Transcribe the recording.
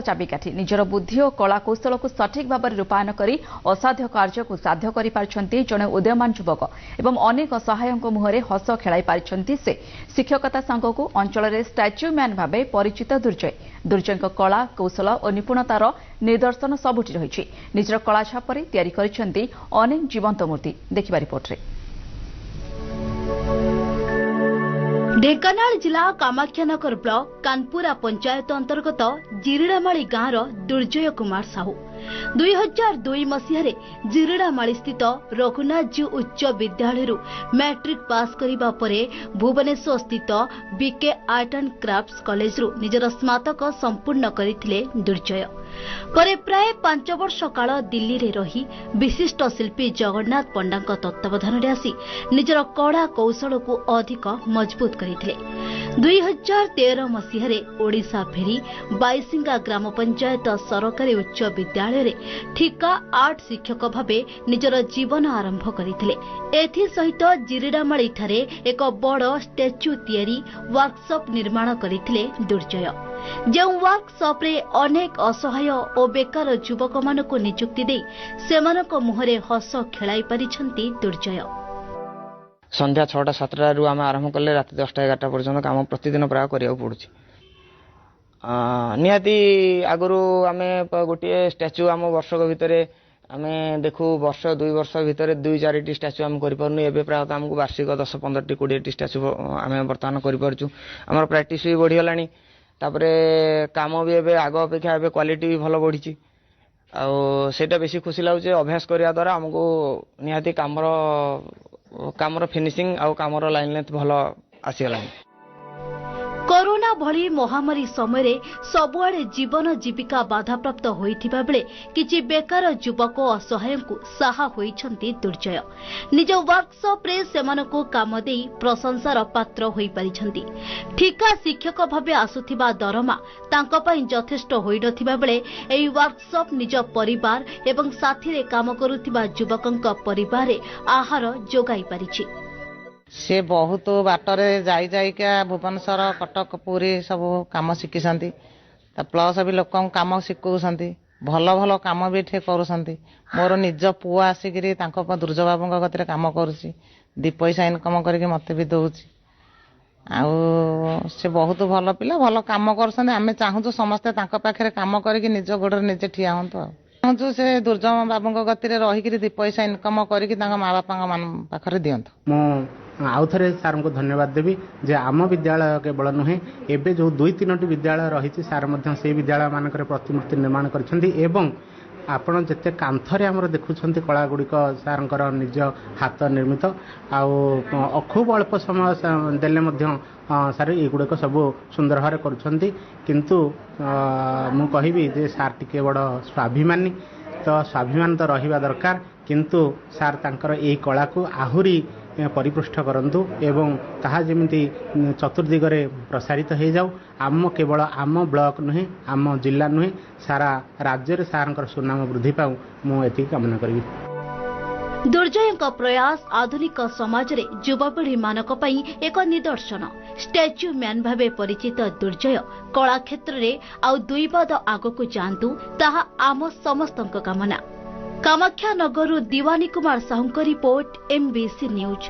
चाबिकाठी निजर बुद्धि और कला कौशल को सठिक भाव में रूपायन कर असाध्य कार्य को साध्य कर जड़े उदयमान युवक एवं अनेक असहायों मुहरे हस खेलाई पारिछंती से शिक्षकता सांग को अंचल में स्टाच्यू मैन भाव परिचित दुर्जय दुर्जय कला कौशल और निपुणतार निदर्शन सबुठी रही निजर कला छापर तैयारी करिसेंती अनेक जीवंत मूर्ति देखिबा रिपोर्ट रे। ढेंकानाल जिला कामाख्यानगर ब्लॉक कानपुरा पंचायत अंतर्गत जिरिडामाली गाँवर दुर्जय कुमार साहू 2002 मसीह जिरिडामाली स्थित रघुनाथजी उच्च विद्यालय मैट्रिक पास करिबा परे भुवनेश्वर स्थित BK art and crafts college निजर स्नातक संपूर्ण करथिले दुर्जय परे प्राय 5 वर्ष काल दिल्ली रे रही विशिष्ट शिल्पी जगन्नाथ पंडा तत्वावधान रे आसी निजर कला कौशल को अधिक मजबूत करथिले। 2013 मसीह ओडिशा फेरी बाईसिंगा ग्राम पंचायत सरकारी उच्च विद्यालय रे ठिका आर्ट शिक्षक भावे निजर जीवन आरंभ करथिले। एथि सहित जिरिडामाली ठारे एक बड़ स्टैच्यू तैयारी वर्कशॉप निर्माण करथिले दुर्जय जो वर्कशॉप रे अनेक असहाय और बेकार युवक मानक नियुक्ति दे सेमानक मुहरे हस खेलाई पारिछंती दुर्जय। संध्या 6टा 7टा रु आम आरंभ कले राति 10टा 11टा पर्यंत काम प्रतिदिन प्राय करिया पड़ुछि। निहाती आगुरु आमे गोटे स्टैच्यू आम वर्षक भितर आमे देखू वर्ष 2 वर्ष भितर 2-4टी स्टैच्यू आम करि परनु एबे प्राय आमको वार्षिक 10-15टी 20टी स्टैच्यू आमे वर्तमान करि परछु। हमर प्रैक्टिस भी बढ़ी गलानी तापरे काम भी एबे आग अपेक्षा एबे क्वालिटी भी भलो बढ़ी आ सेटा बेसी खुशी लागुचे अभ्यास करिया द्वारा हमको निहाती कामर फिनिशिंग आ कामर लाइन लेंथ भलो आसीगलानी। कोरोना भली महामारी समय सबुआड़े जीवन जीविका बाधाप्राप्त होइथिबा बेले किछि बेकार युवक असहाय को साहा होइछंती दुर्जय निज वर्कशॉप रे सेमानको काम देई प्रशंसार पात्र होई परिछंती। ठिका शिक्षक भाबे आसुथिबा दरमा तांको पई यथेष्ट होई नथिबा बेले एई वर्कशॉप निज परिवार एवं साथी रे काम करुथिबा युवकंक परिवार रे आहार जोगाई परिछि। से बहुत बाटरे जाई जाइका भुवनेश्वर कटक पुरी सब काम शिखिसंती प्लस भी लोक काम शिखौसंती भल भल काम भी ठे करूसंती। मोर निज पुआ आसिकरी तांको दुर्जय बाबूଙ୍କ गतिरे काम करूची 2 पैसा इनकम करके मते भी दउची आउ से बहुत भल पिला भल काम करसंती। आमे चाहूछु समस्त तांको पाखरे काम करके निज गोडरे निजे ठिया होंतो चाहूछु से दुर्जय बाबूଙ୍କ गतिरे रहिकरी 2 पैसा इनकम करके तांको माँ बापा पाखरे दियंतो। मो आउ थे सार को धन्यवाद देवी जे आम विद्यालय केवल नुहे एबे जो 2-3टी विद्यालय रही सार से विद्यालय मानक प्रतिमूर्ति निर्माण कर आपण जिते कांथरे आमर देखुंत कला गुड़िक सार निज हाथ निर्मित आउ खूब अल्प समय देले सार युड़क सब सुंदर भाव करुँच किंतु मु कहबी जे सार टिके बड़ स्वाभिमानी तो स्वाभिमान तो रहिबा दरकार किंतु सार तांकर एई कला को आहुरी परिपृष्ठ करंतु एवं ताहा जेमिति चतुर्दिगरे प्रसारित हो जाऊ आम केवल आम ब्लॉक नुहे आम जिला नुहे सारा राज्य रे सारंकर सुनाम वृद्धि पाऊ मु एति कामना करी। दुर्जय प्रयास आधुनिक समाज रे युवापीढ़ी मानक पई एक निदर्शन। स्टैच्यू मैन भावे परिचित दुर्जय कला क्षेत्र रे आउ 2 पाद आगकु जांतु ताहा आम समस्तक कामना। कामाख्या नगरु Diwani Kumar Sahu report MBC news.